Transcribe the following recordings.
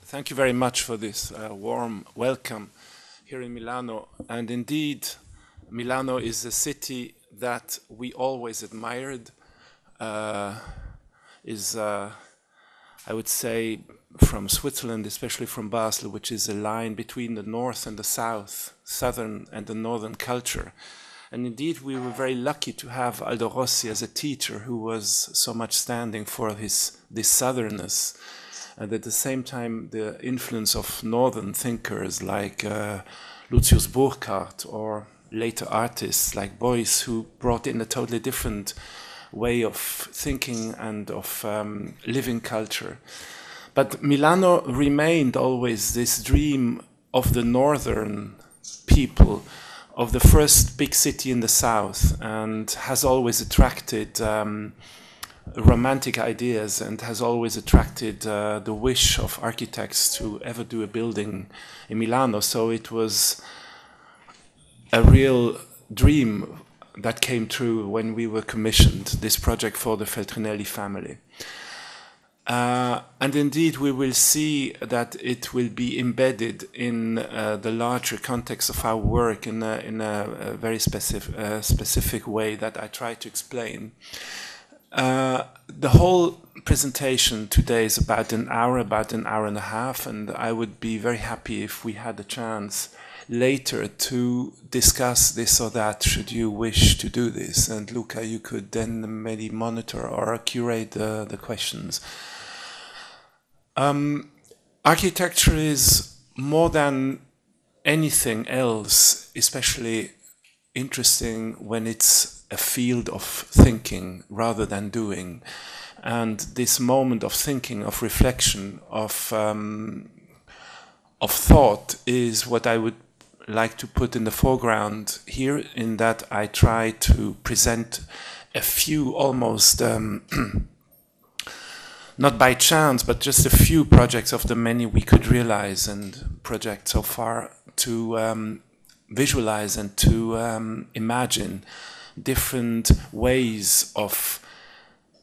Thank you very much for this warm welcome here in Milano. And indeed, Milano is a city that we always admired. I would say, from Switzerland, especially from Basel, which is a line between the north and the south, southern and the northern culture. And indeed, we were very lucky to have Aldo Rossi as a teacher who was so much standing for this southernness. And at the same time, the influence of northern thinkers like Lucius Burckhardt or later artists like Beuys, who brought in a totally different way of thinking and of living culture. But Milano remained always this dream of the northern people, of the first big city in the south, and has always attracted romantic ideas and has always attracted the wish of architects to ever do a building in Milano. So it was a real dream that came true when we were commissioned this project for the Feltrinelli family. And indeed, we will see that it will be embedded in the larger context of our work in a very specific way that I try to explain. The whole presentation today is about an hour and a half, and I would be very happy if we had a chance later to discuss this or that, should you wish to do this. And Luca, you could then maybe monitor or curate the questions. Architecture is more than anything else, especially interesting when it's a field of thinking rather than doing. And this moment of thinking, of reflection, of thought is what I would like to put in the foreground here, in that I try to present a few almost not by chance, but just a few projects of the many we could realize and project so far to visualize and to imagine different ways of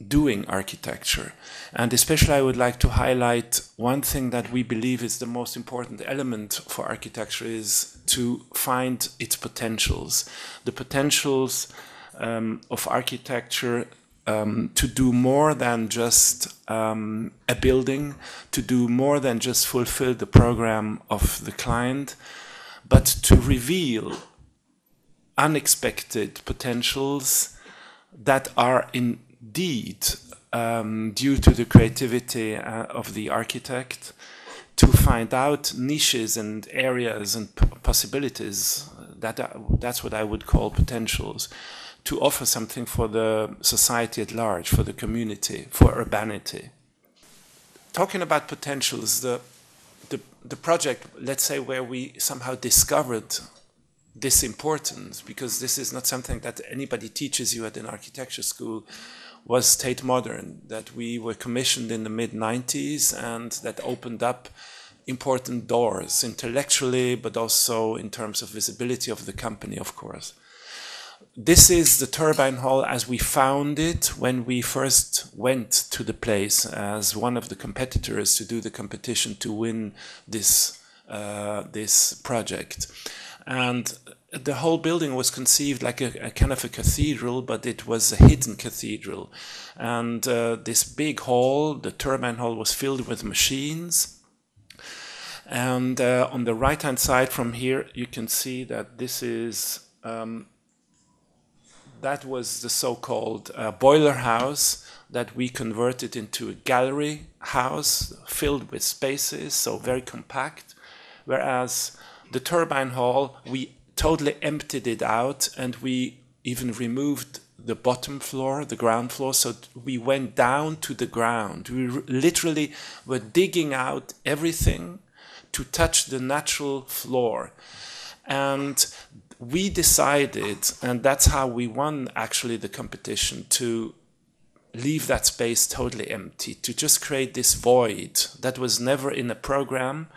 doing architecture. And especially I would like to highlight one thing that we believe is the most important element for architecture, is to find its potentials. The potentials of architecture to do more than just a building, to do more than just fulfill the program of the client, but to reveal unexpected potentials that are indeed due to the creativity of the architect, to find out niches and areas and possibilities. That's what I would call potentials, to offer something for the society at large, for the community, for urbanity. Talking about potentials, the project, let's say, where we somehow discovered this importance, because this is not something that anybody teaches you at an architecture school, was Tate Modern, that we were commissioned in the mid-90s, and that opened up important doors intellectually, but also in terms of visibility of the company, of course. This is the Turbine Hall as we found it when we first went to the place as one of the competitors to do the competition to win this project. And the whole building was conceived like a kind of a cathedral, but it was a hidden cathedral. And this big hall, the Turbine Hall, was filled with machines. And on the right-hand side from here, you can see that this is, that was the so-called boiler house that we converted into a gallery house filled with spaces, so very compact. Whereas the Turbine Hall, we totally emptied it out, and we even removed the bottom floor, the ground floor, so we went down to the ground. We literally were digging out everything to touch the natural floor. And we decided, and that's how we won actually the competition, to leave that space totally empty, to just create this void that was never in a program,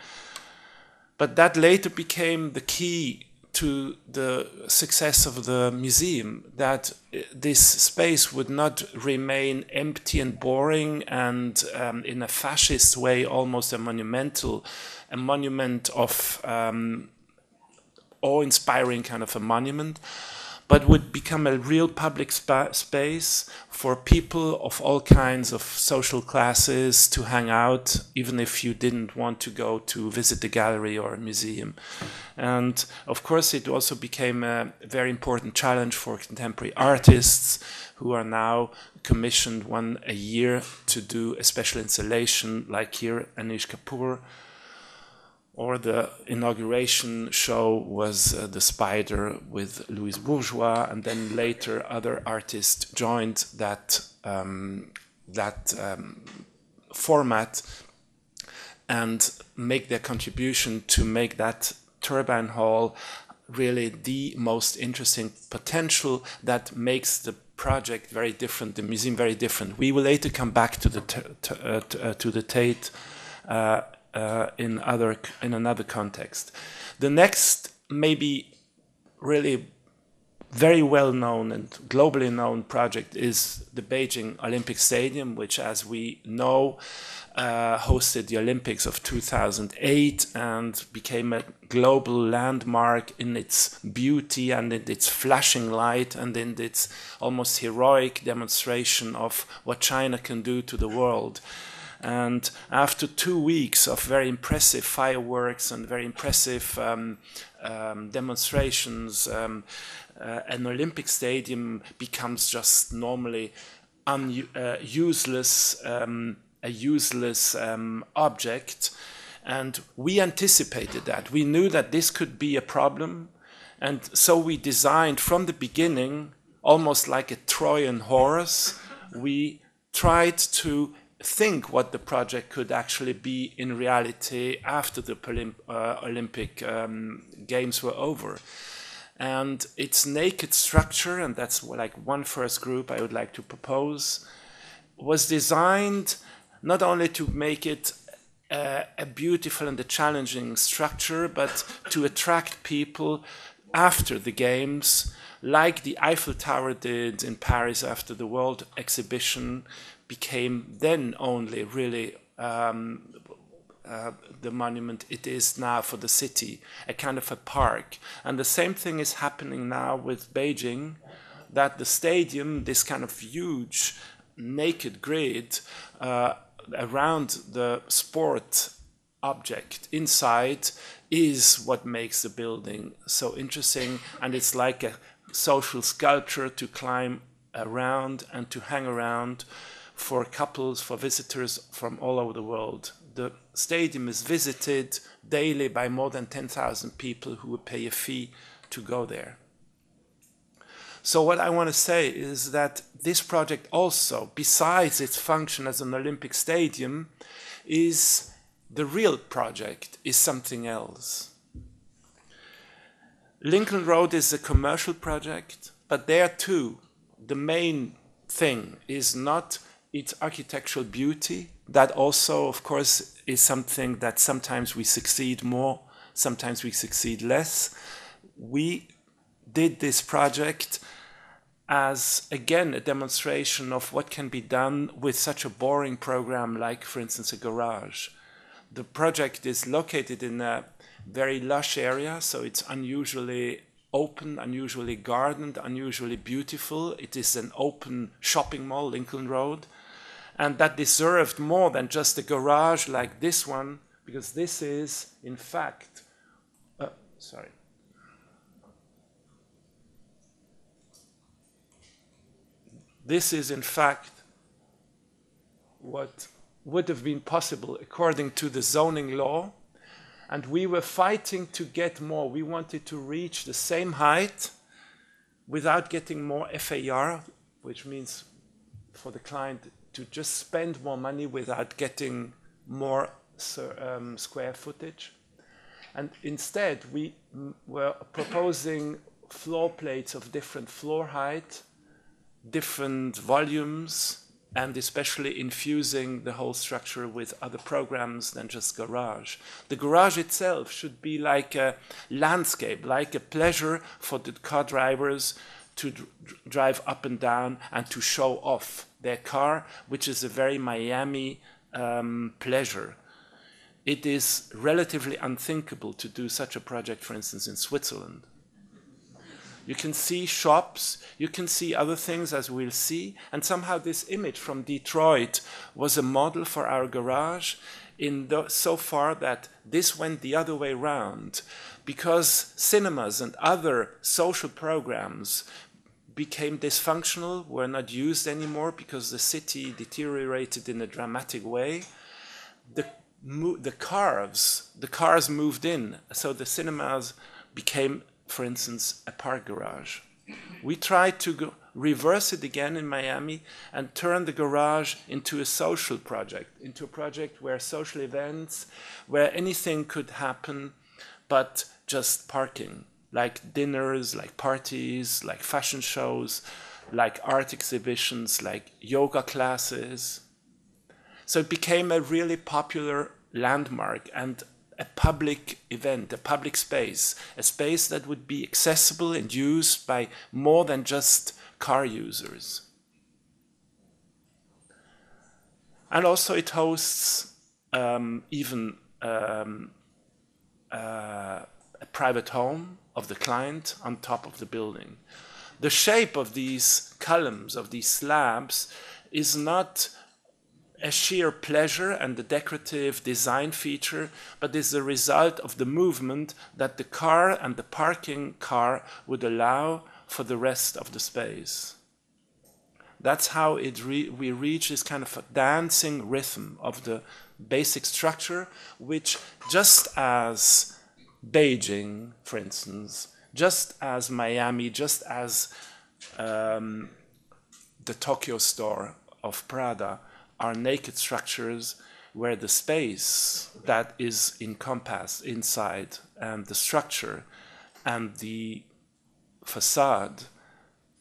but that later became the key to the success of the museum, that this space would not remain empty and boring and in a fascist way, almost a monument of awe-inspiring kind of a monument, but would become a real public space for people of all kinds of social classes to hang out, even if you didn't want to go to visit the gallery or a museum. And of course, it also became a very important challenge for contemporary artists who are now commissioned one a year to do a special installation, like here, Anish Kapoor. Or the inauguration show was The Spider with Louise Bourgeois, and then later other artists joined that format and make their contribution to make that Turbine Hall really the most interesting potential that makes the project very different, the museum very different. We will later come back to the Tate in another context. The next, maybe really very well-known and globally known project is the Beijing Olympic Stadium, which, as we know, hosted the Olympics of 2008 and became a global landmark in its beauty and in its flashing light and in its almost heroic demonstration of what China can do to the world. And after 2 weeks of very impressive fireworks and very impressive demonstrations, an Olympic stadium becomes just normally a useless object. And we anticipated that. We knew that this could be a problem. And so we designed from the beginning, almost like a Trojan horse, we tried to think what the project could actually be in reality after the Olympic Games were over. And its naked structure, and that's like one first group I would like to propose, was designed not only to make it a beautiful and a challenging structure, but to attract people after the Games, like the Eiffel Tower did in Paris after the World Exhibition became then only really the monument it is now for the city, a kind of a park. And the same thing is happening now with Beijing, that the stadium, this kind of huge naked grid around the sport object inside is what makes the building so interesting. And it's like a social sculpture to climb around and to hang around for couples, for visitors from all over the world. The stadium is visited daily by more than 10,000 people who would pay a fee to go there. So what I want to say is that this project also, besides its function as an Olympic stadium, is the real project, is something else. Lincoln Road is a commercial project, but there too, the main thing is not its architectural beauty. That also, of course, is something that sometimes we succeed more, sometimes we succeed less. We did this project as, again, a demonstration of what can be done with such a boring program like, for instance, a garage. The project is located in a very lush area, so it's unusually open, unusually gardened, unusually beautiful. It is an open shopping mall, Lincoln Road. And that deserved more than just a garage like this one, because this is, in fact, This is, in fact, what would have been possible according to the zoning law. And we were fighting to get more. We wanted to reach the same height without getting more FAR, which means for the client to just spend more money without getting more square footage. And instead, we were proposing floor plates of different floor height, different volumes, and especially infusing the whole structure with other programs than just garage. The garage itself should be like a landscape, like a pleasure for the car drivers to drive up and down and to show off their car, which is a very Miami pleasure. It is relatively unthinkable to do such a project, for instance, in Switzerland. You can see shops, you can see other things, as we'll see, and somehow this image from Detroit was a model for our garage so far that this went the other way round, because cinemas and other social programs became dysfunctional, were not used anymore because the city deteriorated in a dramatic way. The cars moved in, so the cinemas became, for instance, a park garage. We tried to reverse it again in Miami and turn the garage into a social project, into a project where social events, where anything could happen but just parking, like dinners, like parties, like fashion shows, like art exhibitions, like yoga classes. So it became a really popular landmark and a public event, a public space, a space that would be accessible and used by more than just car users. And also it hosts even a private home of the client on top of the building. The shape of these columns, of these slabs, is not a sheer pleasure and a decorative design feature, but is the result of the movement that the car and the parking car would allow for the rest of the space. That's how we reach this kind of a dancing rhythm of the basic structure, which just as Beijing, for instance, just as Miami, just as the Tokyo store of Prada, are naked structures where the space that is encompassed inside and the structure and the facade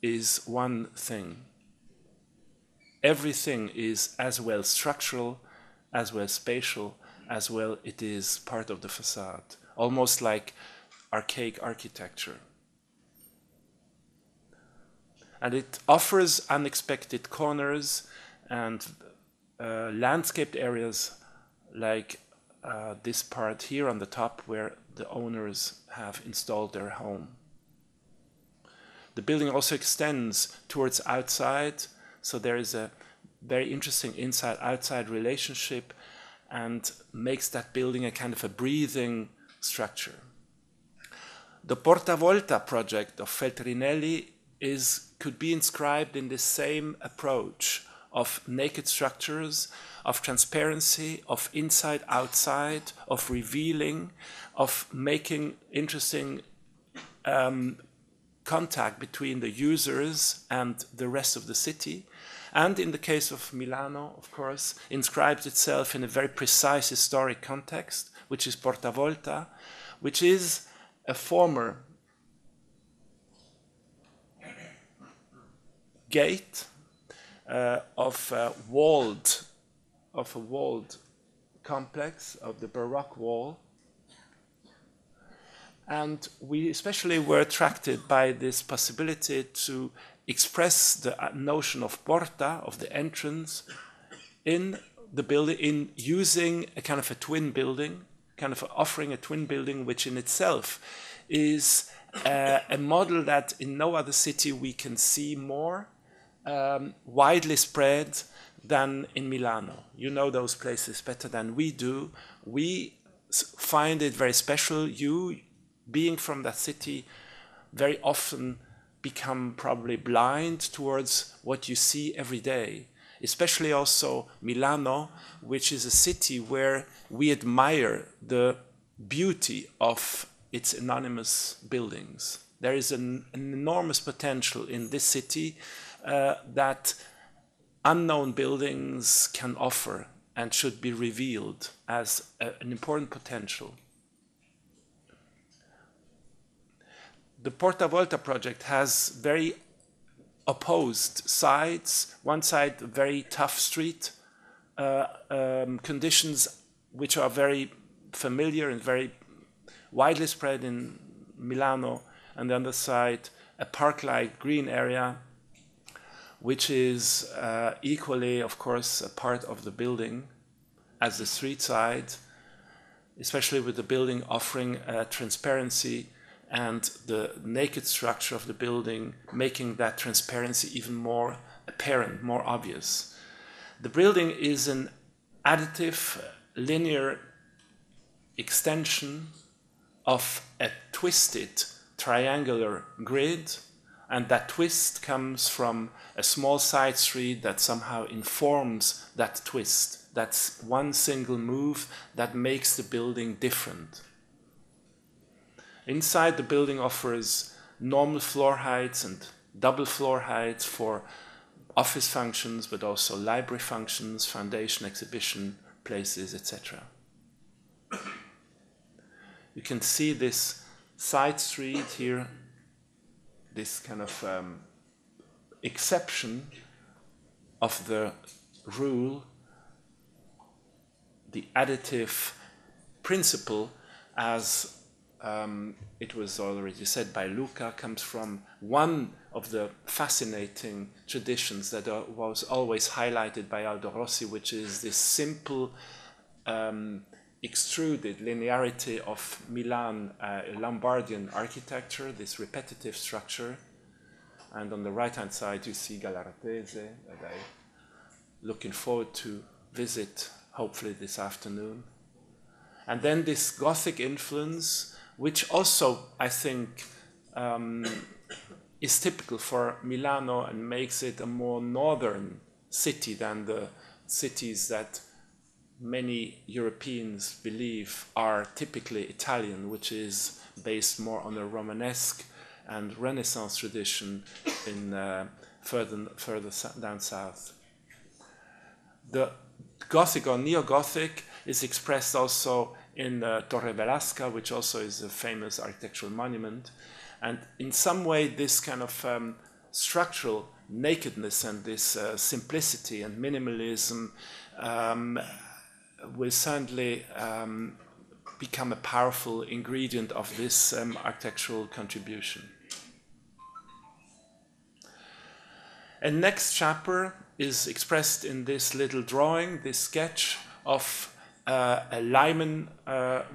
is one thing. Everything is as well structural, as well spatial, as well it is part of the facade, almost like archaic architecture. And it offers unexpected corners and landscaped areas like this part here on the top where the owners have installed their home. The building also extends towards outside, so there is a very interesting inside-outside relationship and makes that building a kind of a breathing structure. The Porta Volta project of Feltrinelli could be inscribed in the same approach of naked structures, of transparency, of inside-outside, of revealing, of making interesting contact between the users and the rest of the city. And in the case of Milano, of course, inscribes itself in a very precise historic context, which is Porta Volta, which is a former gate of a walled complex of the Baroque wall. And we especially were attracted by this possibility to express the notion of porta, of the entrance, in the building, in using a kind of a twin building, kind of offering a twin building, which in itself is a model that in no other city we can see more widely spread than in Milano. You know those places better than we do. We find it very special. You, being from that city, very often become probably blind towards what you see every day, especially also Milano, which is a city where we admire the beauty of its anonymous buildings. There is an enormous potential in this city that unknown buildings can offer and should be revealed as an important potential. The Porta Volta project has very opposed sides. One side, very tough street conditions, which are very familiar and very widely spread in Milano, and the other side, a park-like green area, which is equally, of course, a part of the building as the street side, especially with the building offering transparency and the naked structure of the building, making that transparency even more apparent, more obvious. The building is an additive, linear extension of a twisted triangular grid, and that twist comes from a small side street that somehow informs that twist. That's one single move that makes the building different. Inside, the building offers normal floor heights and double floor heights for office functions, but also library functions, foundation, exhibition places, etc. You can see this side street here, this kind of exception of the rule, the additive principle, as it was already said by Luca, comes from one of the fascinating traditions that was always highlighted by Aldo Rossi, which is this simple extruded linearity of Milan Lombardian architecture, this repetitive structure. And on the right-hand side, you see Galaratese, that I'm looking forward to visit, hopefully this afternoon. And then this Gothic influence, which also, I think, is typical for Milano and makes it a more northern city than the cities that many Europeans believe are typically Italian, which is based more on a Romanesque and Renaissance tradition in further down south. The Gothic or Neo-Gothic is expressed also in Torre Velasca, which also is a famous architectural monument. And in some way, this kind of structural nakedness and this simplicity and minimalism will certainly become a powerful ingredient of this architectural contribution. And next chapter is expressed in this little drawing, this sketch of a Lyman,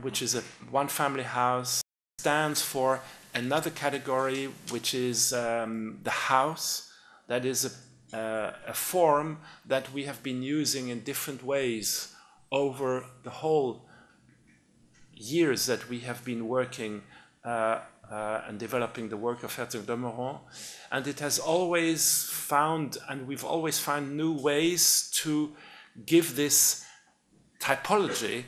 which is a one-family house, stands for another category, which is the house. That is a form that we have been using in different ways over the whole years that we have been working and developing the work of Herzog de Meuron. And it has always found, and we've always found new ways to give this typology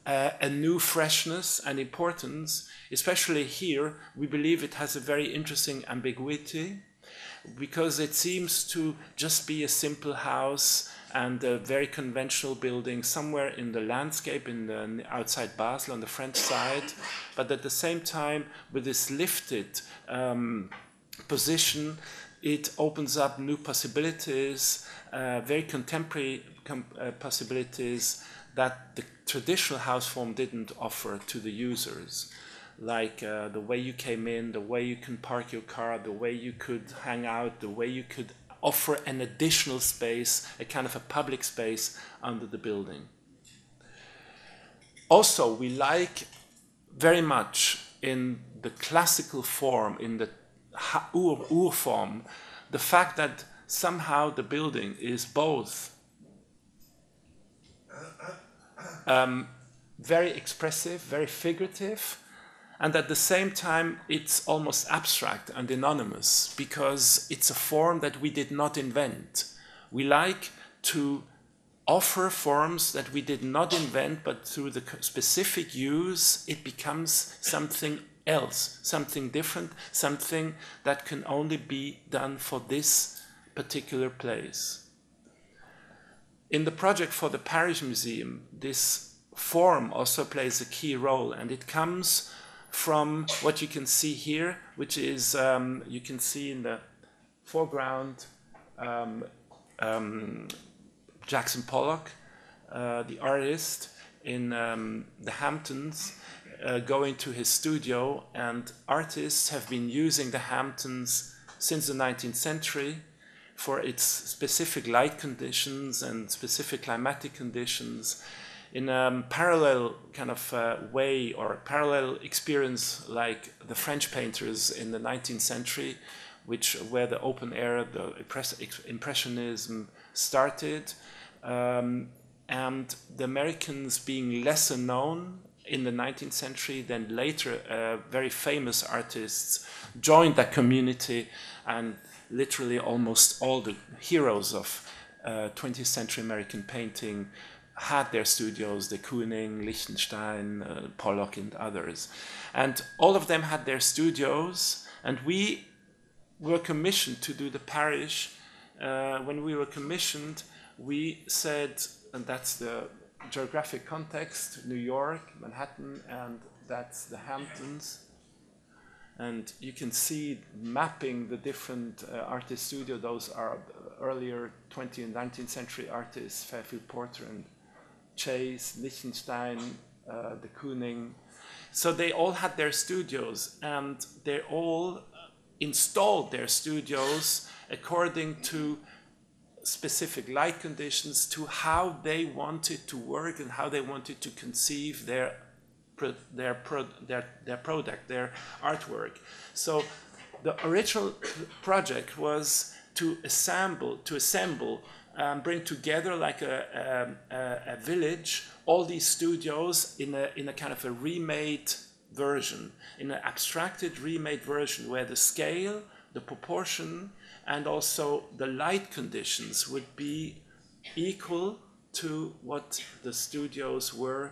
a new freshness and importance. Especially here, we believe it has a very interesting ambiguity, because it seems to just be a simple house and a very conventional building somewhere in the landscape outside Basel on the French side, but at the same time, with this lifted position, it opens up new possibilities, very contemporary possibilities that the traditional house form didn't offer to the users. Like the way you came in, the way you can park your car, the way you could hang out, the way you could offer an additional space, a kind of a public space under the building. Also, we like very much in the classical form, in the Ur form, the fact that somehow the building is both very expressive, very figurative, and at the same time, it's almost abstract and anonymous, because it's a form that we did not invent. We like to offer forms that we did not invent, but through the specific use, it becomes something else, something different, something that can only be done for this particular place. In the project for the Paris Museum, this form also plays a key role, and it comes from what you can see here, which is, you can see in the foreground, Jackson Pollock, the artist in the Hamptons, going to his studio, and artists have been using the Hamptons since the 19th century for its specific light conditions and specific climatic conditions in a parallel kind of way or parallel experience like the French painters in the 19th century, where the open air, the Impressionism started, and the Americans being lesser known in the 19th century, then later very famous artists joined that community, and literally almost all the heroes of 20th century American painting had their studios, de Kooning, Lichtenstein, Pollock and others. And all of them had their studios, and we were commissioned to do the parish. When we were commissioned, we said, and that's the geographic context, New York, Manhattan, and that's the Hamptons. And you can see mapping the different artist studios. Those are earlier 20th and 19th century artists, Fairfield Porter and Chase, Lichtenstein, de Kooning. So they all had their studios, and they all installed their studios according to specific light conditions, to how they wanted to work and how they wanted to conceive their product, their artwork. So the original project was to assemble, bring together like a village, all these studios in a kind of a remade version, in an abstracted remade version, where the scale, the proportion, and also the light conditions would be equal to what the studios were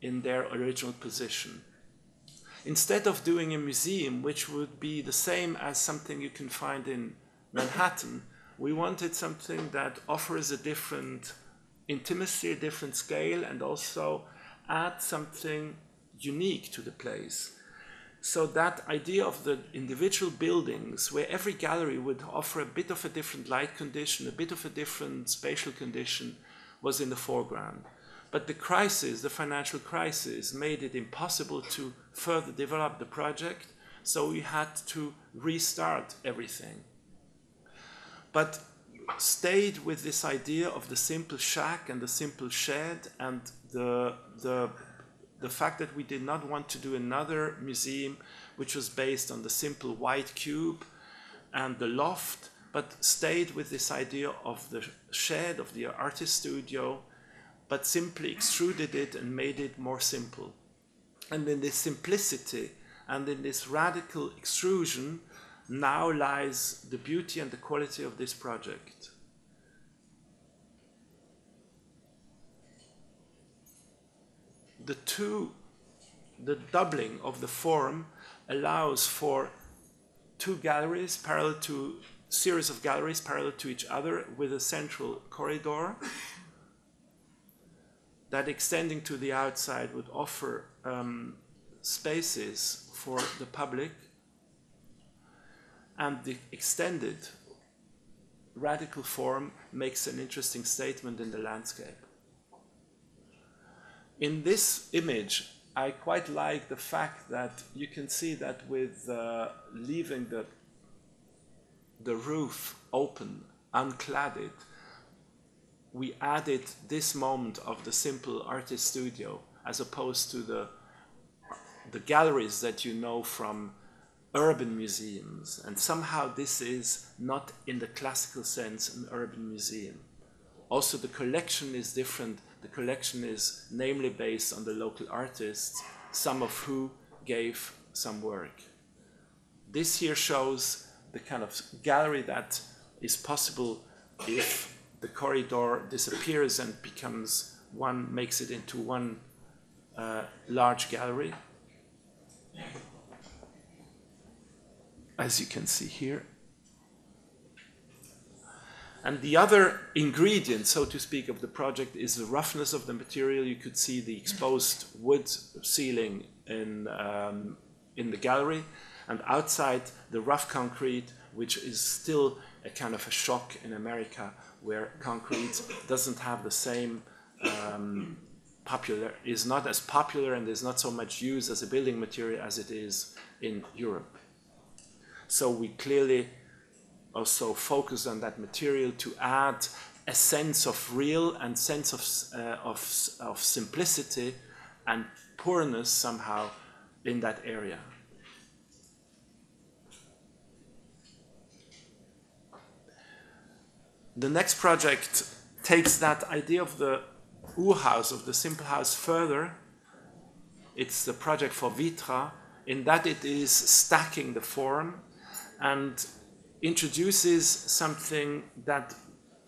in their original position. Instead of doing a museum, which would be the same as something you can find in Manhattan, we wanted something that offers a different intimacy, a different scale, and also add something unique to the place. So that idea of the individual buildings, where every gallery would offer a bit of a different light condition, a bit of a different spatial condition, was in the foreground. But the crisis, the financial crisis, made it impossible to further develop the project, so we had to restart everything. But stayed with this idea of the simple shack and the simple shed, and the fact that we did not want to do another museum which was based on the simple white cube and the loft, but stayed with this idea of the shed, of the artist studio, but simply extruded it and made it more simple. And in this simplicity and in this radical extrusion now lies the beauty and the quality of this project. The doubling of the form allows for series of galleries parallel to each other, with a central corridor that, extending to the outside, would offer spaces for the public, and the extended radical form makes an interesting statement in the landscape. In this image, I quite like the fact that you can see that with leaving the roof open, uncladded, we added this moment of the simple artist studio, as opposed to the galleries that you know from urban museums. And somehow this is not, in the classical sense, an urban museum. Also, the collection is different. The collection is namely based on the local artists, some of who gave some work. This here shows the kind of gallery that is possible if the corridor disappears and makes it into one large gallery, as you can see here. And the other ingredient, so to speak, of the project is the roughness of the material. You could see the exposed wood ceiling in the gallery, and outside the rough concrete which is still a kind of a shock in America, where concrete doesn't have the same is not as popular and is not so much used as a building material as it is in Europe. So we clearly also focus on that material to add a sense of real and sense of simplicity and poorness somehow in that area. The next project takes that idea of the Urhaus, of the simple house, further. It's the project for Vitra, in that it is stacking the form and introduces something that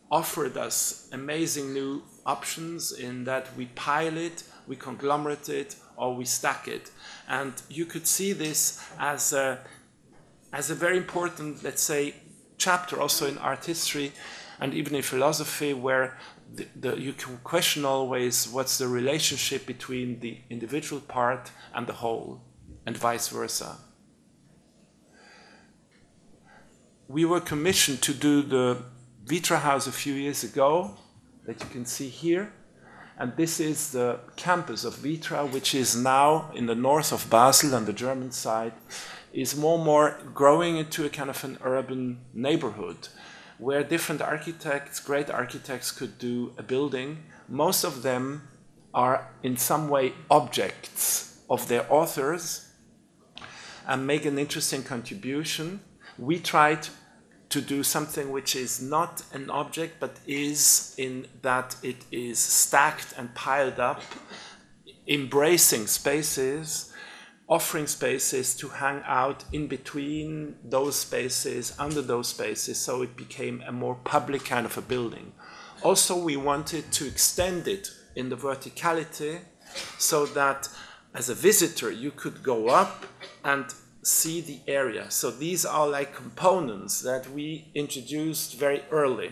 offered us amazing new options, in that we pile it, we conglomerate it, or we stack it. And you could see this as a very important, let's say, chapter also in art history and even in philosophy, where you can question always what's the relationship between the individual part and the whole, and vice versa. We were commissioned to do the Vitra house a few years ago, that you can see here. And this is the campus of Vitra, which is now in the north of Basel on the German side, is more and more growing into a kind of an urban neighborhood, where different architects, great architects, could do a building. Most of them are in some way objects of their authors and make an interesting contribution. We tried to do something which is not an object, but is in that it is stacked and piled up, embracing spaces, offering spaces to hang out in between those spaces, under those spaces, so it became a more public kind of a building. Also, we wanted to extend it in the verticality, so that as a visitor you could go up and see the area. So these are like components that we introduced very early.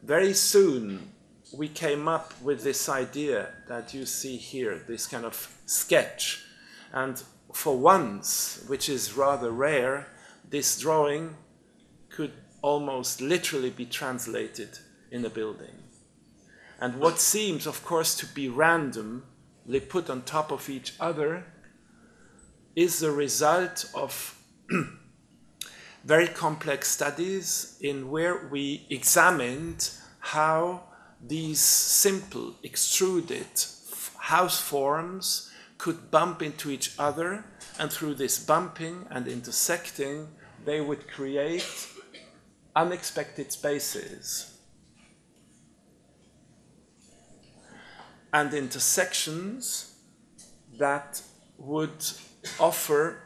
Very soon we came up with this idea that you see here, this kind of sketch. And for once, which is rather rare, this drawing could almost literally be translated in a building. And what seems, of course, to be randomly put on top of each other is the result of very complex studies in where we examined how these simple extruded house forms could bump into each other, and through this bumping and intersecting they would create unexpected spaces and intersections that would offer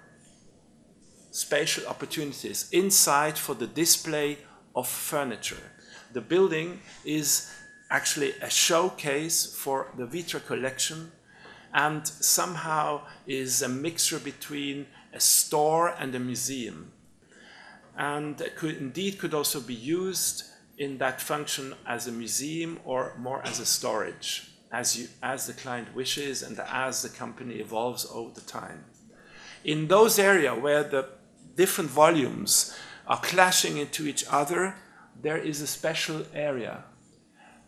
spatial opportunities inside for the display of furniture. The building is actually a showcase for the Vitra collection, and somehow is a mixture between a store and a museum, and could also be used in that function as a museum or more as a storage, as the client wishes and as the company evolves over the time. In those areas where the different volumes are clashing into each other, there is a special area.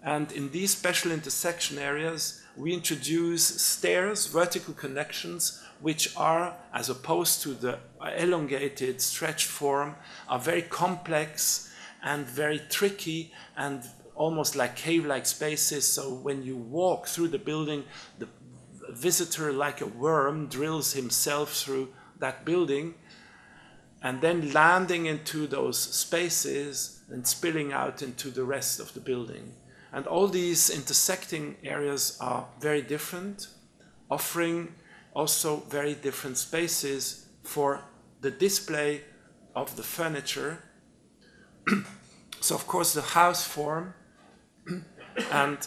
And in these special intersection areas, we introduce stairs, vertical connections, which are, as opposed to the elongated, stretched form, are very complex and very tricky and almost like cave-like spaces. So when you walk through the building, the visitor, like a worm, drills himself through that building, and then landing into those spaces and spilling out into the rest of the building. And all these intersecting areas are very different, offering also very different spaces for the display of the furniture. So of course the house form and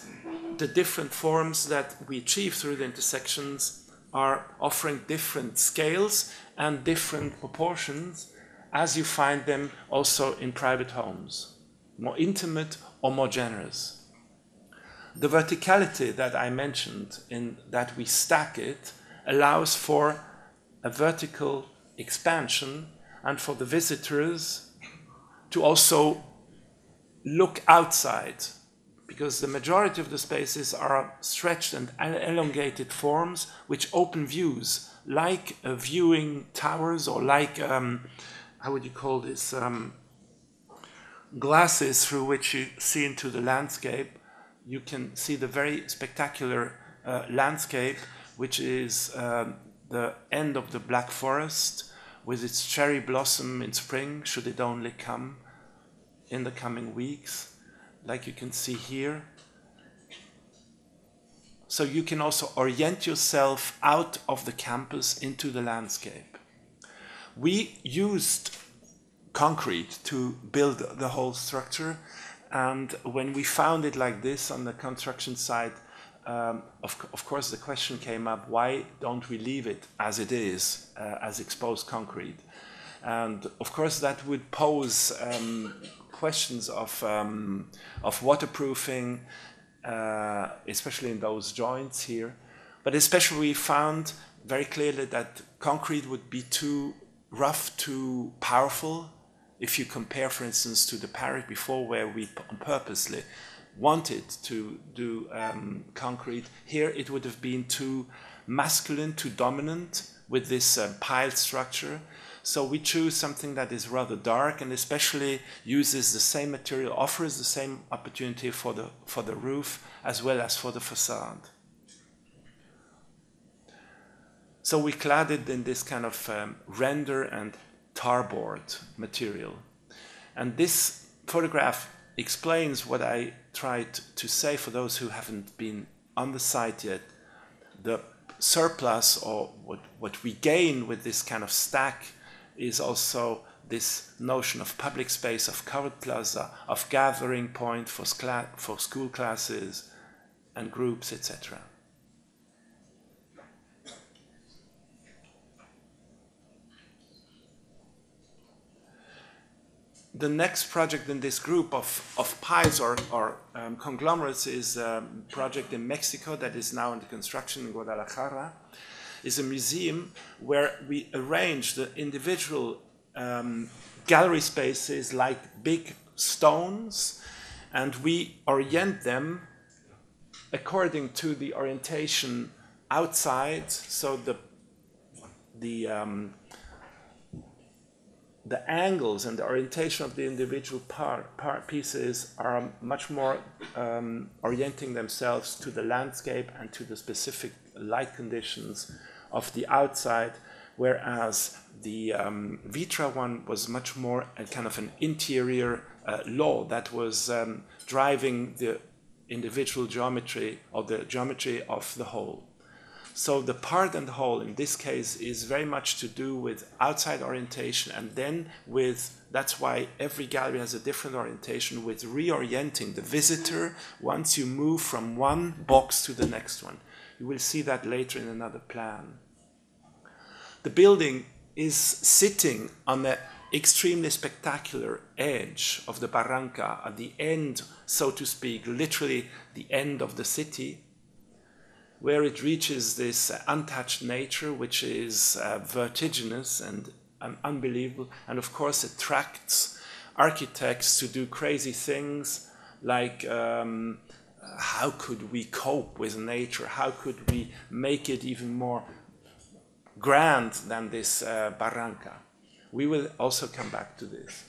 the different forms that we achieve through the intersections are offering different scales and different proportions, as you find them also in private homes, more intimate or more generous. The verticality that I mentioned, in that we stack it, allows for a vertical expansion and for the visitors to also look outside, because the majority of the spaces are stretched and elongated forms which open views, like viewing towers, or like, how would you call this, glasses through which you see into the landscape. You can see the very spectacular landscape, which is the end of the Black Forest, with its cherry blossom in spring, should it only come in the coming weeks, like you can see here. So you can also orient yourself out of the campus into the landscape. We used concrete to build the whole structure, and when we found it like this on the construction site, of course the question came up, why don't we leave it as it is, as exposed concrete? And of course that would pose questions of waterproofing, especially in those joints here. But especially we found very clearly that concrete would be too rough, too powerful. If you compare, for instance, to the Paris before, where we purposely wanted to do concrete, here it would have been too masculine, too dominant with this piled structure. So we choose something that is rather dark and especially uses the same material, offers the same opportunity for the roof as well as for the facade. So we clad it in this kind of render and tarboard material. And this photograph explains what I tried to say for those who haven't been on the site yet. The surplus, or what we gain with this kind of stack, is also this notion of public space, of covered plaza, of gathering point for school classes and groups, etc. The next project in this group of piles or conglomerates is a project in Mexico that is now under construction in Guadalajara. Is a museum where we arrange the individual gallery spaces like big stones, and we orient them according to the orientation outside. So the angles and the orientation of the individual pieces are much more orienting themselves to the landscape and to the specific light conditions of the outside, whereas the Vitra one was much more a kind of an interior law that was driving the individual geometry or the geometry of the whole. So the part and the whole in this case is very much to do with outside orientation, and then with, that's why every gallery has a different orientation, with reorienting the visitor once you move from one box to the next one. You will see that later in another plan. The building is sitting on the extremely spectacular edge of the barranca, at the end, so to speak, literally the end of the city, where it reaches this untouched nature, which is vertiginous and unbelievable, and of course attracts architects to do crazy things like how could we cope with nature? How could we make it even more grand than this barranca? We will also come back to this.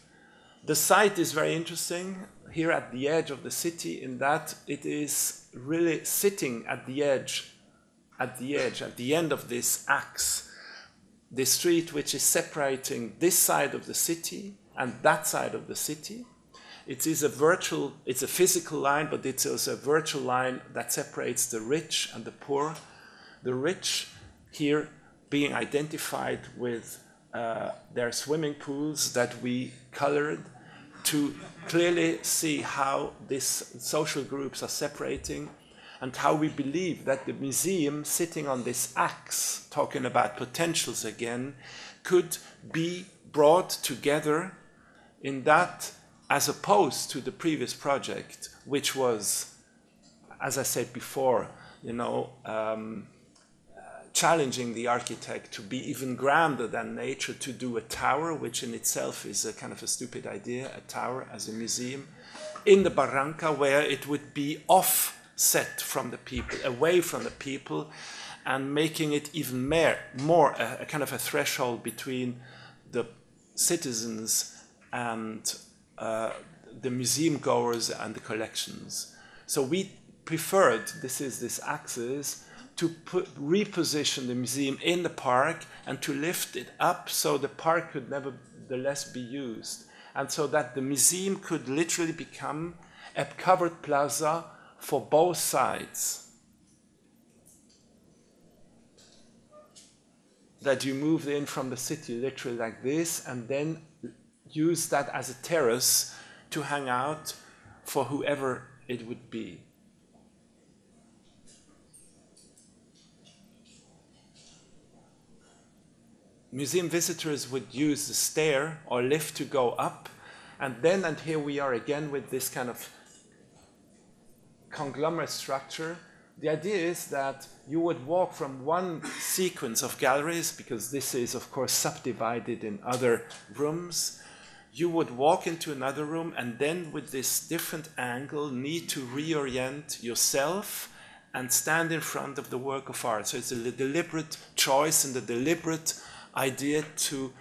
The site is very interesting here at the edge of the city, in that it is really sitting at the edge, at the end of this axe, the street which is separating this side of the city and that side of the city. It is it's a physical line, but it's also a virtual line that separates the rich and the poor. The rich here being identified with their swimming pools that we colored to clearly see how these social groups are separating, and how we believe that the museum, sitting on this axe, talking about potentials again, could be brought together in that, as opposed to the previous project, which was, as I said before, challenging the architect to be even grander than nature, to do a tower, which in itself is a kind of a stupid idea, a tower as a museum, in the barranca where it would be offset from the people, away from the people, and making it even more a kind of a threshold between the citizens and the museum goers and the collections. So we preferred, this axis, to reposition the museum in the park and to lift it up so the park could nevertheless be used. And so that the museum could literally become a covered plaza for both sides. That you moved in from the city literally like this and then use that as a terrace to hang out for whoever it would be. Museum visitors would use the stair or lift to go up, and here we are again with this kind of conglomerate structure. The idea is that you would walk from one sequence of galleries, because this is of course subdivided in other rooms. You would walk into another room and then with this different angle need to reorient yourself and stand in front of the work of art. So it's a deliberate choice and a deliberate idea to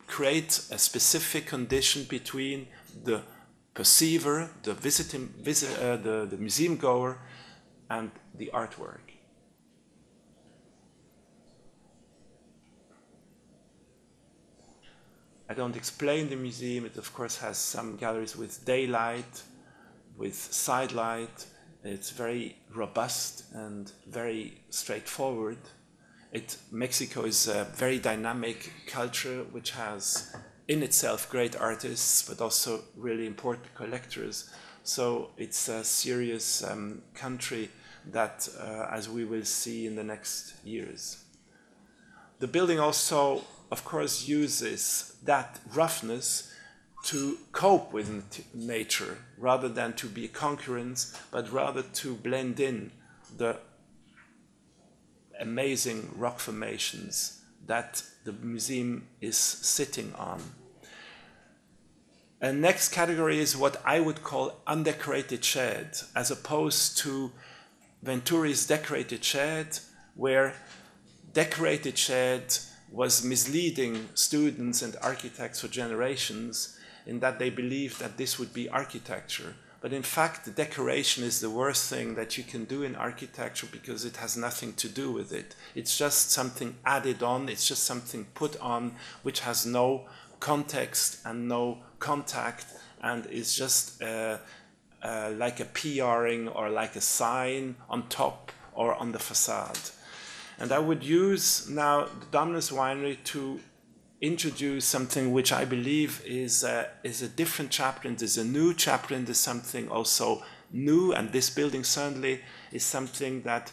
create a specific condition between the perceiver, the museum goer, and the artwork. I don't explain the museum. It of course has some galleries with daylight, with side light. It's very robust and very straightforward. Mexico is a very dynamic culture which has in itself great artists, but also really important collectors. So it's a serious country that, as we will see in the next years. The building also, of course, uses that roughness to cope with nature, rather than to be a concurrence, but rather to blend in the amazing rock formations that the museum is sitting on. And next category is what I would call undecorated shed, as opposed to Venturi's decorated shed, where decorated shed was misleading students and architects for generations in that they believed that this would be architecture. But in fact, the decoration is the worst thing that you can do in architecture because it has nothing to do with it. It's just something added on, it's just something put on which has no context and no contact, and is just like a PRing or like a sign on top or on the facade. And I would use now the Dominus Winery to introduce something which I believe is a different chapter, and there's a new chapter, and there's something also new, and this building certainly is something that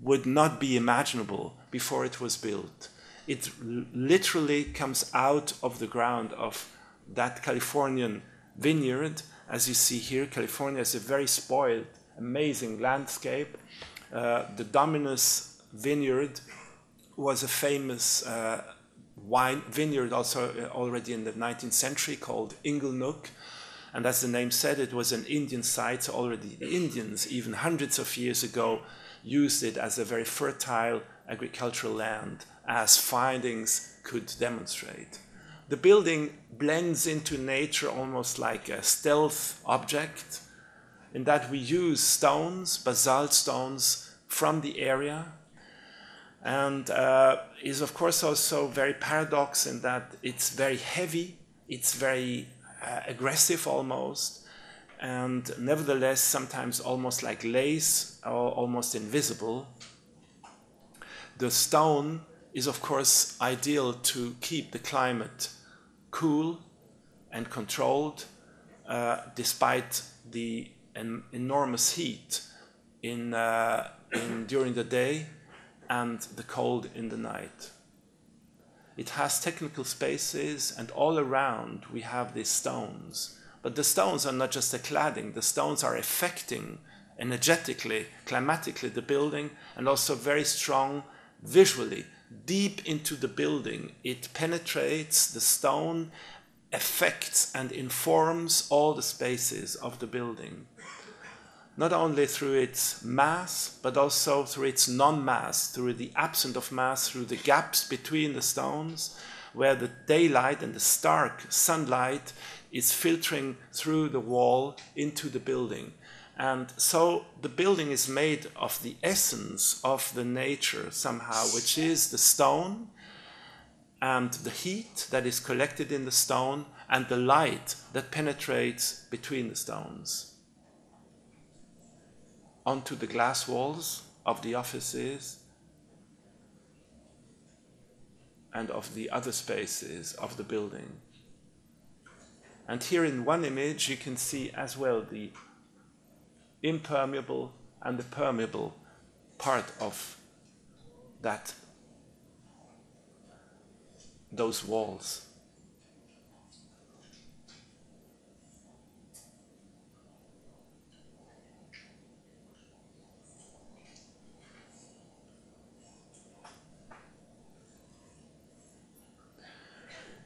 would not be imaginable before it was built. It literally comes out of the ground of that Californian vineyard. As you see here, California is a very spoiled, amazing landscape. The Dominus vineyard was a famous wine vineyard also already in the 19th century called Inglenook, and as the name said, it was an Indian site. So already the Indians, even hundreds of years ago, used it as a very fertile agricultural land, as findings could demonstrate. The building blends into nature almost like a stealth object, in that we use stones, basalt stones from the area, and is of course also very paradox in that it's very heavy, it's very aggressive almost, and nevertheless sometimes almost like lace or almost invisible. The stone is of course ideal to keep the climate cool and controlled despite the enormous heat during the day and the cold in the night. It has technical spaces, and all around we have these stones. But the stones are not just a cladding, the stones are affecting energetically, climatically the building, and also very strong visually deep into the building. It penetrates the stone, affects and informs all the spaces of the building, not only through its mass, but also through its non-mass, through the absence of mass, through the gaps between the stones, where the daylight and the stark sunlight is filtering through the wall into the building. And so the building is made of the essence of the nature somehow, which is the stone and the heat that is collected in the stone and the light that penetrates between the stones onto the glass walls of the offices and of the other spaces of the building. And here in one image you can see as well the impermeable and the permeable part of those walls.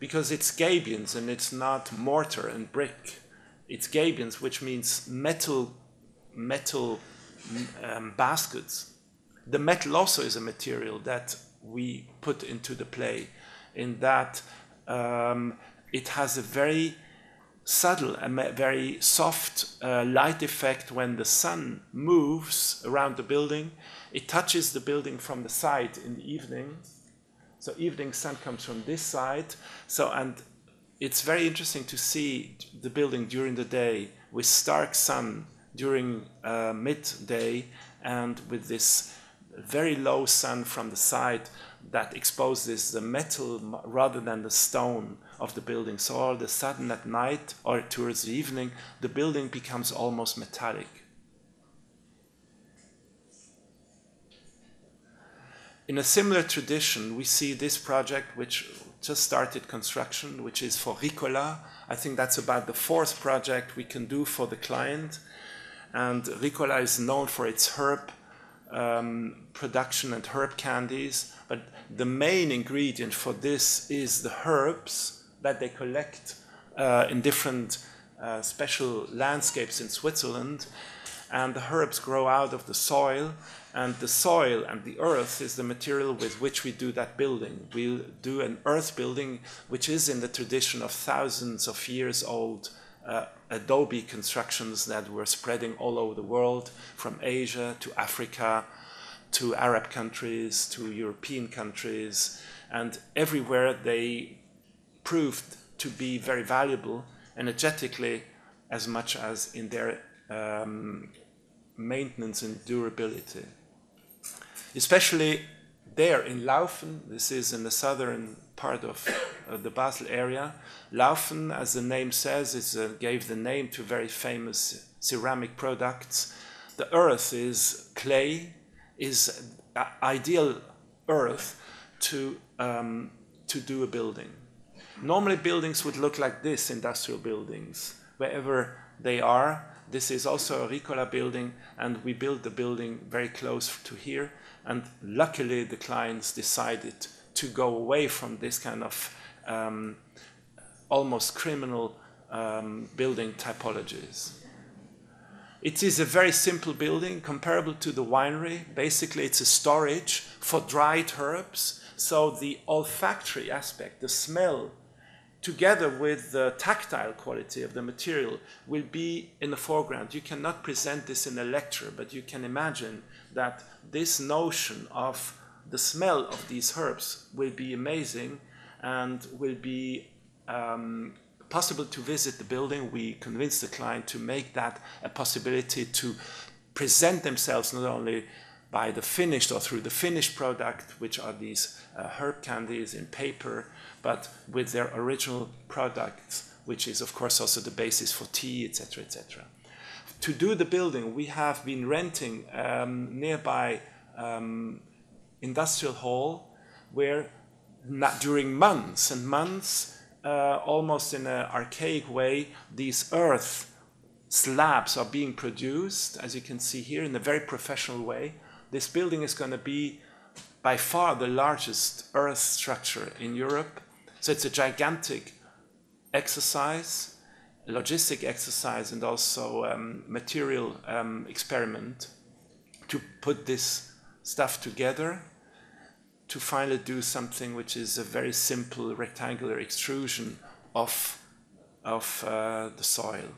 Because it's gabions and it's not mortar and brick. It's gabions, which means metal baskets. The metal also is a material that we put into the play, in that it has a very subtle and very soft light effect when the sun moves around the building. It touches the building from the side in the evening. So evening sun comes from this side. So, and it's very interesting to see the building during the day with stark sun during midday, and with this very low sun from the side that exposes the metal rather than the stone of the building. So all of a sudden at night or towards the evening, the building becomes almost metallic. In a similar tradition, we see this project, which just started construction, which is for Ricola. I think that's about the 4th project we can do for the client. And Ricola is known for its herb production and herb candies. But the main ingredient for this is the herbs that they collect in different special landscapes in Switzerland. And the herbs grow out of the soil. And the soil and the earth is the material with which we do that building. We'll do an earth building, which is in the tradition of thousands of years old adobe constructions that were spreading all over the world, from Asia to Africa, to Arab countries, to European countries. And everywhere they proved to be very valuable energetically, as much as in their maintenance and durability. Especially there in Laufen, this is in the southern part of the Basel area. Laufen, as the name says, gave the name to very famous ceramic products. The earth is clay, is ideal earth to do a building. Normally buildings would look like this, industrial buildings, wherever they are. This is also a Ricola building, and we built the building very close to here. And luckily, the clients decided to go away from this kind of almost criminal building typologies. It is a very simple building, comparable to the winery. Basically, it's a storage for dried herbs. So the olfactory aspect, the smell, together with the tactile quality of the material, will be in the foreground. You cannot present this in a lecture, but you can imagine that this notion of the smell of these herbs will be amazing and will be possible to visit the building. We convinced the client to make that a possibility to present themselves not only by the finished or through the finished product, which are these herb candies in paper, but with their original products, which is of course also the basis for tea, etc., etc. To do the building, we have been renting nearby industrial hall, where during months and months, almost in an archaic way, these earth slabs are being produced, as you can see here, in a very professional way. This building is going to be by far the largest earth structure in Europe. So it's a gigantic exercise, logistic exercise, and also material experiment to put this stuff together to finally do something which is a very simple rectangular extrusion of the soil.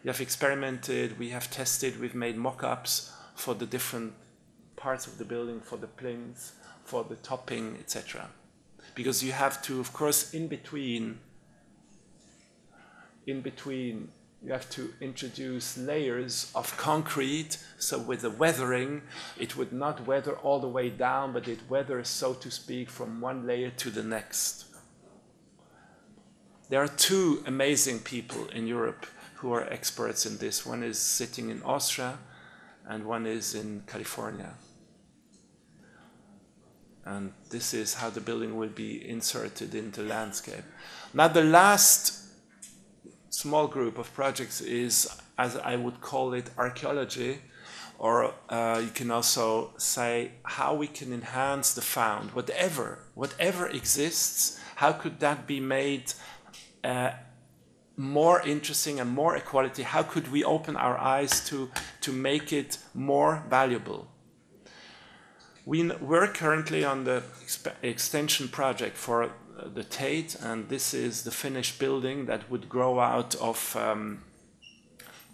We have experimented, we have tested, we've made mock-ups for the different parts of the building, for the plinths, for the topping, etc. Because you have to, of course, in between, you have to introduce layers of concrete, so with the weathering, it would not weather all the way down, but it weathers, so to speak, from one layer to the next. There are two amazing people in Europe who are experts in this. One is sitting in Austria, and one is in California. And this is how the building will be inserted into landscape. Now the last small group of projects is, as I would call it, archaeology, or you can also say how we can enhance the found. Whatever exists, how could that be made more interesting and more equality? How could we open our eyes to make it more valuable? We're currently on the extension project for the Tate, and this is the finished building that would grow out of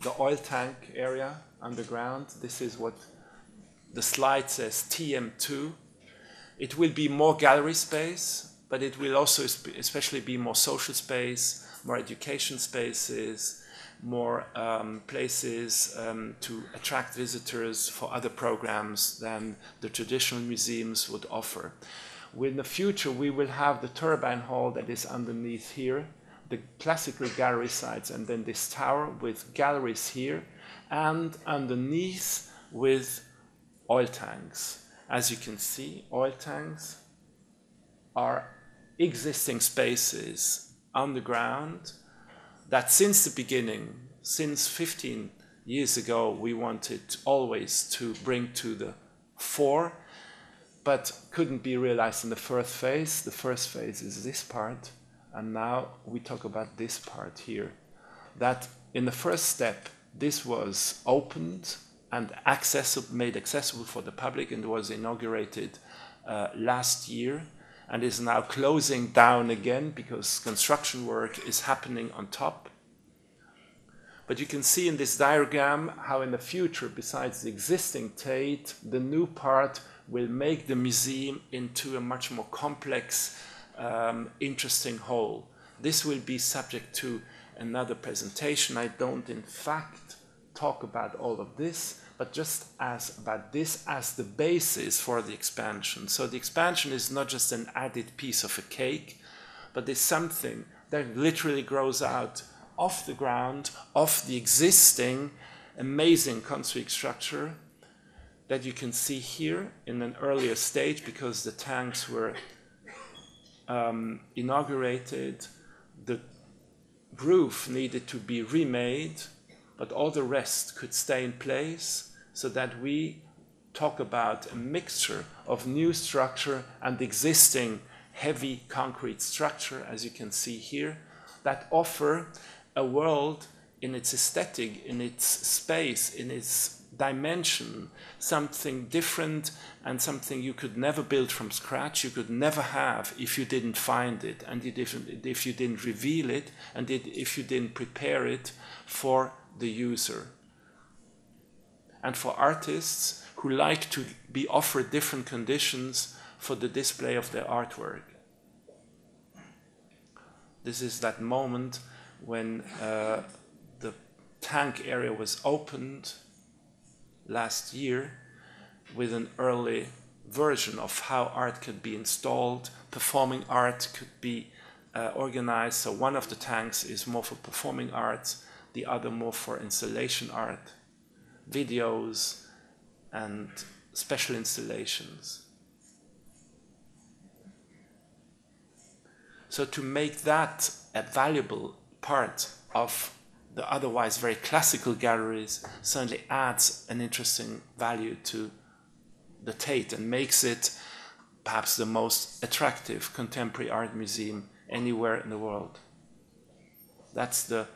the oil tank area underground. This is what the slide says, TM2. It will be more gallery space, but it will also especially be more social space, more education spaces, more places to attract visitors for other programs than the traditional museums would offer. In the future, we will have the Turbine Hall that is underneath here, the classical gallery sites, and then this tower with galleries here, and underneath with oil tanks. As you can see, oil tanks are existing spaces underground that since the beginning, since 15 years ago, we wanted always to bring to the fore, but couldn't be realized in the first phase. The first phase is this part, and now we talk about this part here. That in the first step, this was opened and made accessible for the public, and was inaugurated last year, and is now closing down again because construction work is happening on top. But you can see in this diagram how in the future, besides the existing Tate, the new part will make the museum into a much more complex, interesting whole. This will be subject to another presentation. I don't, in fact, talk about all of this, but just about this as the basis for the expansion. So the expansion is not just an added piece of a cake, but it's something that literally grows out off the ground, of the existing amazing concrete structure that you can see here in an earlier stage, because the tanks were inaugurated, the roof needed to be remade, but all the rest could stay in place, so that we talk about a mixture of new structure and existing heavy concrete structure, as you can see here, that offer a world in its aesthetic, in its space, in its dimension, something different and something you could never build from scratch, you could never have if you didn't find it, and if you didn't reveal it, and if you didn't prepare it for the user. And for artists who like to be offered different conditions for the display of their artwork. This is that moment when the tank area was opened last year with an early version of how art could be installed, performing art could be organized. So one of the tanks is more for performing arts, the other more for installation art, videos, and special installations. So to make that a valuable part of the otherwise very classical galleries certainly adds an interesting value to the Tate and makes it perhaps the most attractive contemporary art museum anywhere in the world. That's the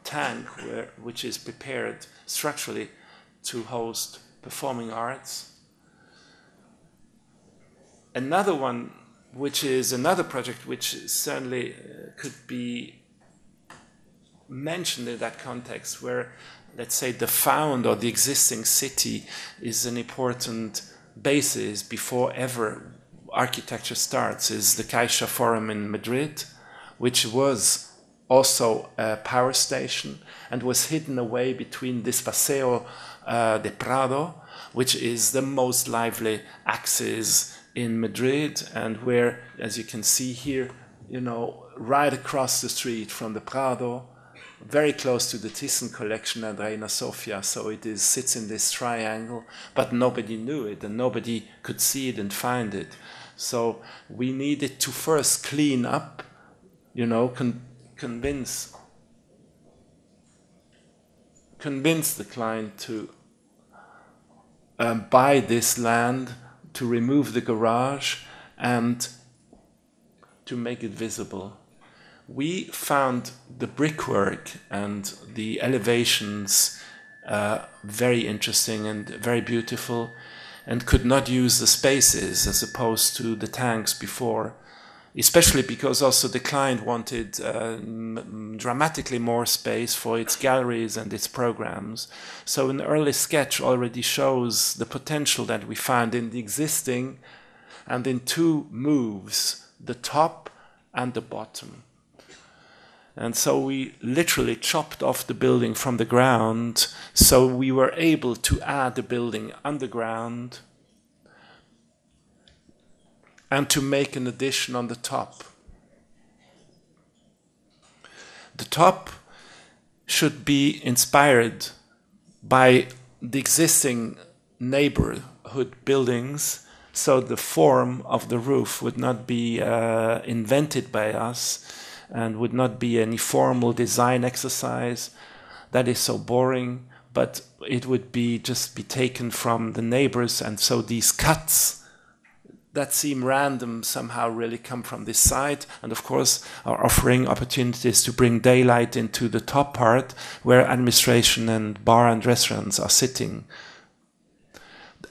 tank which is prepared structurally to host performing arts. Another one, which is another project which certainly could be mentioned in that context, where, let's say, the found or the existing city is an important basis before ever architecture starts, is the Caixa Forum in Madrid, which was also a power station and was hidden away between this Paseo de Prado, which is the most lively axis in Madrid, and where, as you can see here, you know, right across the street from the Prado, very close to the Thyssen collection and Reina Sofia, so it sits in this triangle, but nobody knew it and nobody could see it and find it. So we needed to first clean up, you know, convince the client to buy this land, to remove the garage, and to make it visible. We found the brickwork and the elevations very interesting and very beautiful, and could not use the spaces as opposed to the tanks before, especially because also the client wanted dramatically more space for its galleries and its programs. So an early sketch already shows the potential that we found in the existing, and in two moves, the top and the bottom. And so we literally chopped off the building from the ground, so we were able to add the building underground and to make an addition on the top. The top should be inspired by the existing neighborhood buildings, so the form of the roof would not be invented by us and would not be any formal design exercise. That is so boring, but it would just be taken from the neighbors, and so these cuts that seem random somehow really come from this side, and of course are offering opportunities to bring daylight into the top part where administration and bar and restaurants are sitting.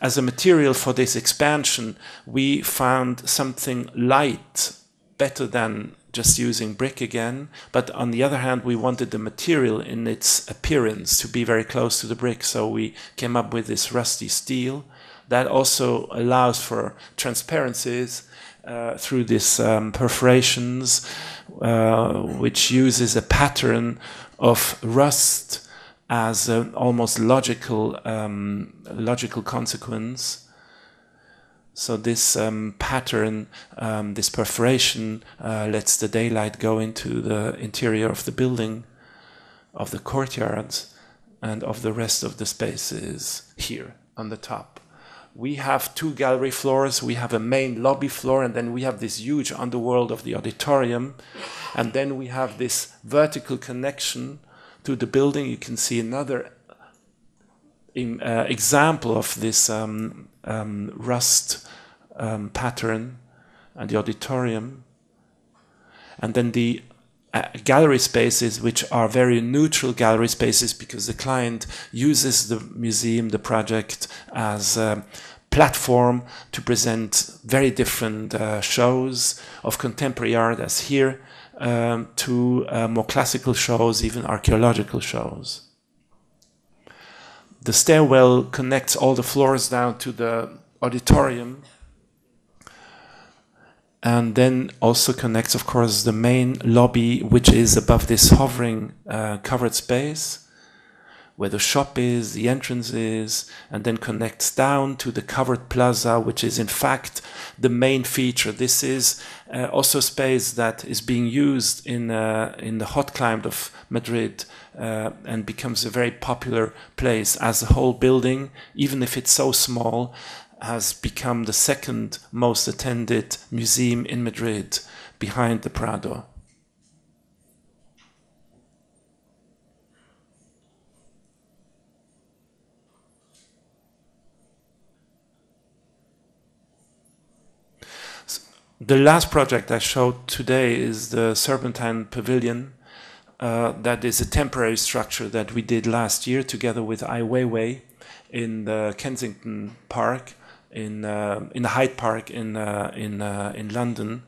As a material for this expansion, we found something light, better than just using brick again, but on the other hand we wanted the material in its appearance to be very close to the brick, so we came up with this rusty steel that also allows for transparencies through these perforations, which uses a pattern of rust as an almost logical consequence. So this pattern, this perforation, lets the daylight go into the interior of the building, of the courtyards, and of the rest of the spaces here on the top. We have two gallery floors. We have a main lobby floor, and then we have this huge underworld of the auditorium. And then we have this vertical connection to the building. You can see another example of this rust pattern and the auditorium. And then the gallery spaces, which are very neutral gallery spaces because the client uses the museum, the project, as a platform to present very different shows of contemporary art, as here, to more classical shows, even archaeological shows. The stairwell connects all the floors down to the auditorium, and then also connects, of course, the main lobby, which is above this hovering covered space, where the shop is, the entrance is, and then connects down to the covered plaza, which is in fact the main feature. This is also space that is being used in the hot climate of Madrid and becomes a very popular place, as the whole building, even if it's so small, has become the second most attended museum in Madrid, behind the Prado. The last project I showed today is the Serpentine Pavilion. That is a temporary structure that we did last year together with Ai Weiwei in the Kensington Park, in the Hyde Park in London.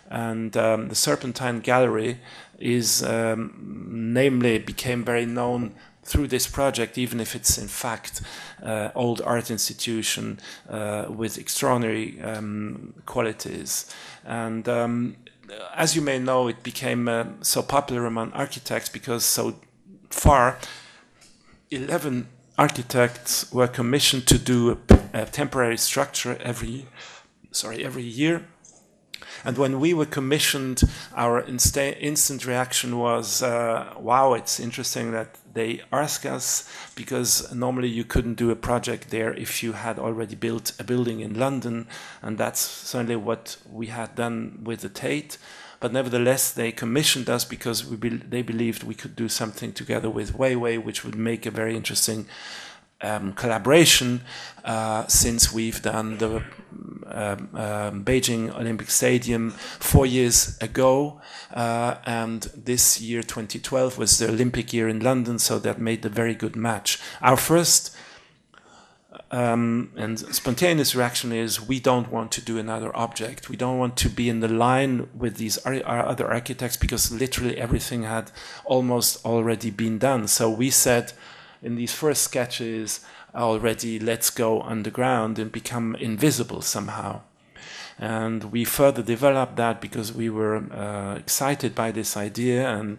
And the Serpentine Gallery is namely became very known through this project, even if it's in fact old art institution with extraordinary qualities. And as you may know, it became so popular among architects because so far 11 architects were commissioned to do a temporary structure every year. And when we were commissioned, our instant reaction was, wow, it's interesting that they ask us, because normally you couldn't do a project there if you had already built a building in London, and that's certainly what we had done with the Tate. But nevertheless, they commissioned us because they believed we could do something together with Weiwei, which would make a very interesting collaboration, since we've done the Beijing Olympic Stadium 4 years ago, and this year 2012 was the Olympic year in London, so that made a very good match. Our first and spontaneous reaction is we don't want to do another object. We don't want to be in the line with these other architects, because literally everything had almost already been done. So we said in these first sketches already, let's go underground and become invisible somehow. And we further developed that because we were excited by this idea, and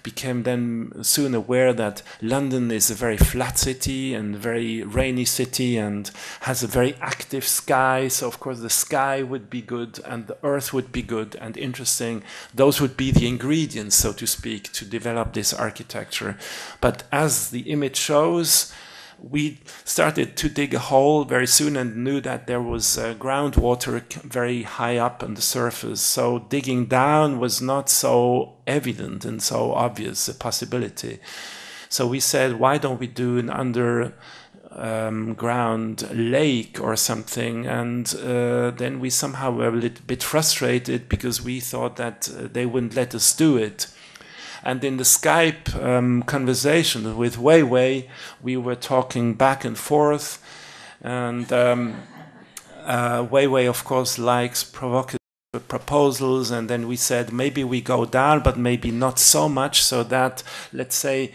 became then soon aware that London is a very flat city and very rainy city and has a very active sky. So of course the sky would be good and the earth would be good and interesting. Those would be the ingredients, so to speak, to develop this architecture. But as the image shows, we started to dig a hole very soon and knew that there was groundwater very high up on the surface. So digging down was not so evident and so obvious a possibility. So we said, why don't we do an underground lake or something? And then we somehow were a little bit frustrated because we thought that they wouldn't let us do it. And in the Skype conversation with Weiwei, we were talking back and forth. And Weiwei, of course, likes provocative proposals. And then we said, maybe we go down, but maybe not so much, so that, let's say,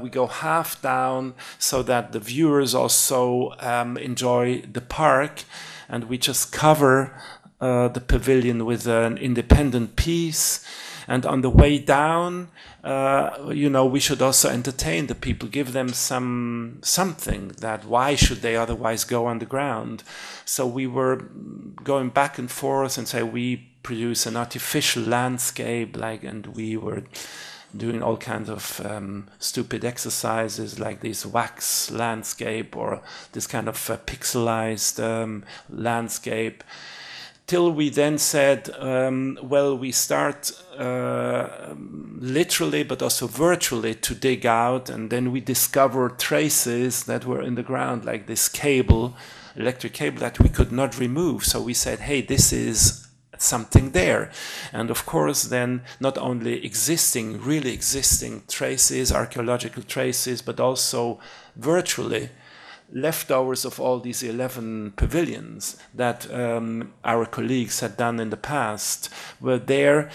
we go half down so that the viewers also enjoy the park. And we just cover the pavilion with an independent piece. And on the way down, we should also entertain the people, give them something that why should they otherwise go underground? So we were going back and forth and say we produce an artificial landscape, and we were doing all kinds of stupid exercises like this wax landscape or this kind of pixelized landscape. Till we then said, well, we start literally but also virtually to dig out, and then we discovered traces that were in the ground, like this cable, electric cable that we could not remove. So we said, hey, this is something there. And of course then not only really existing traces, archaeological traces, but also virtually leftovers of all these 11 pavilions that our colleagues had done in the past were there.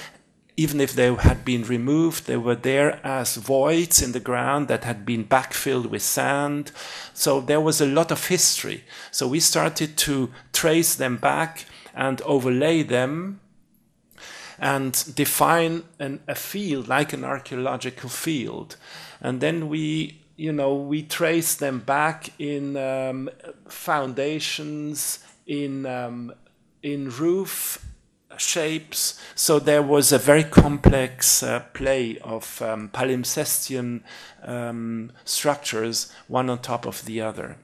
Even if they had been removed, they were there as voids in the ground that had been backfilled with sand. So there was a lot of history. So we started to trace them back and overlay them and define a field, like an archaeological field. And then we trace them back in foundations, in roof shapes. So there was a very complex play of palimpsestian structures, one on top of the other.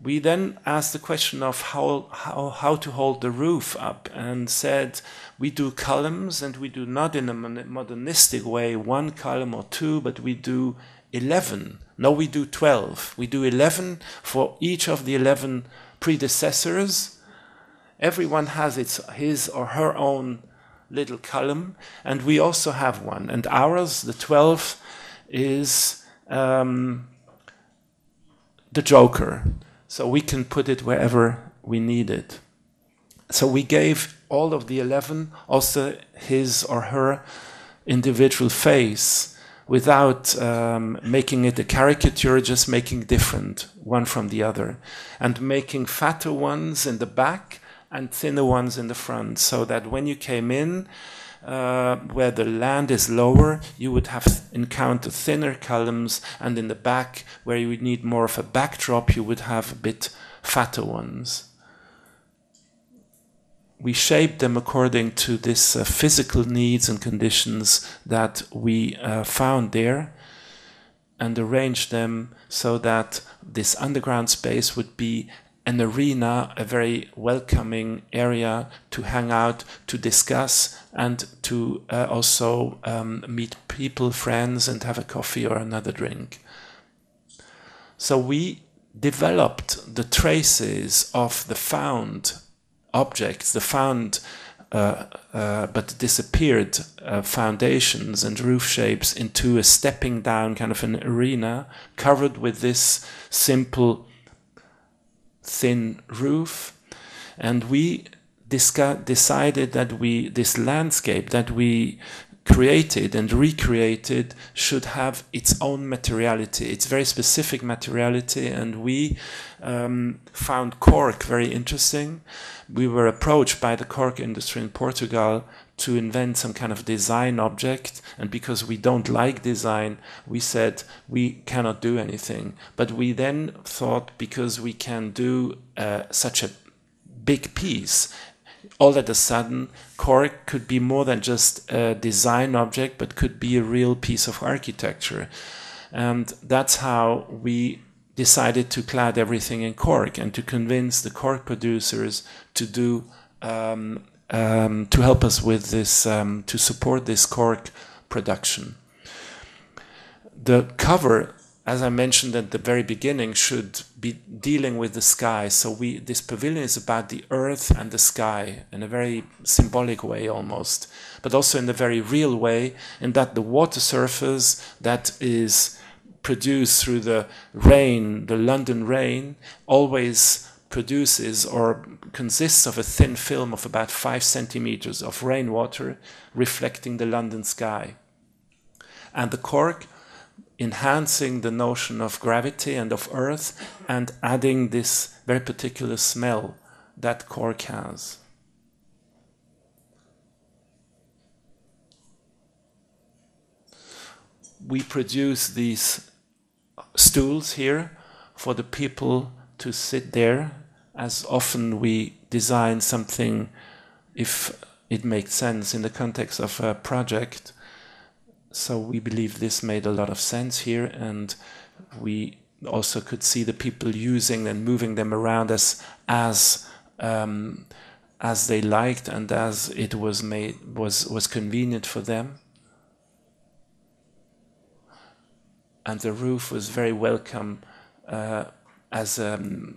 We then asked the question of how to hold the roof up, and said we do columns, and we do not in a modernistic way 1 column or 2, but we do 11. No, we do 12. We do 11 for each of the 11 predecessors, everyone has his or her own little column, and we also have one. And ours, the 12th, is the Joker. So we can put it wherever we need it. So we gave all of the 11 also his or her individual face without making it a caricature, just making different one from the other, and making fatter ones in the back and thinner ones in the front, so that when you came in, where the land is lower, you would have encountered thinner columns, and in the back, where you would need more of a backdrop, you would have a bit fatter ones. We shaped them according to this physical needs and conditions that we found there, and arranged them so that this underground space would be an arena, a very welcoming area to hang out, to discuss, and to also meet people, friends, and have a coffee or another drink. So we developed the traces of the found objects, the found but disappeared foundations and roof shapes into a stepping down kind of an arena covered with this simple thin roof. And we decided that this landscape that we created and recreated should have its own materiality, its very specific materiality, and we found cork very interesting. We were approached by the cork industry in Portugal to invent some kind of design object, and because we don't like design, we said we cannot do anything. But we then thought, because we can do such a big piece, all of a sudden cork could be more than just a design object, but could be a real piece of architecture. And that's how we decided to clad everything in cork and to convince the cork producers to do to help us with this, to support this cork production. The cover, as I mentioned at the very beginning, should be dealing with the sky. So this pavilion is about the earth and the sky in a very symbolic way almost, but also in a very real way, in that the water surface that is produced through the rain, the London rain, always produces or consists of a thin film of about 5 centimeters of rainwater reflecting the London sky. And the cork enhancing the notion of gravity and of earth and adding this very particular smell that cork has. We produce these stools here for the people to sit there, as often we design something if it makes sense in the context of a project. So we believe this made a lot of sense here, and we also could see the people using and moving them around as they liked and as it was convenient for them. And the roof was very welcome as an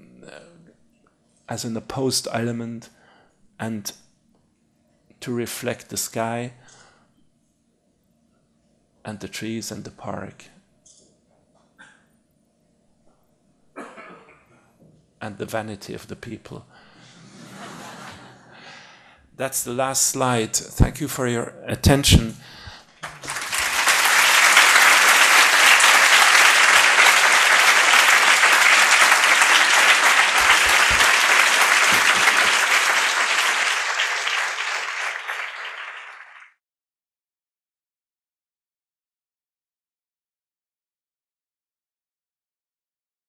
opposed element and to reflect the sky and the trees and the park. And the vanity of the people. That's the last slide. Thank you for your attention.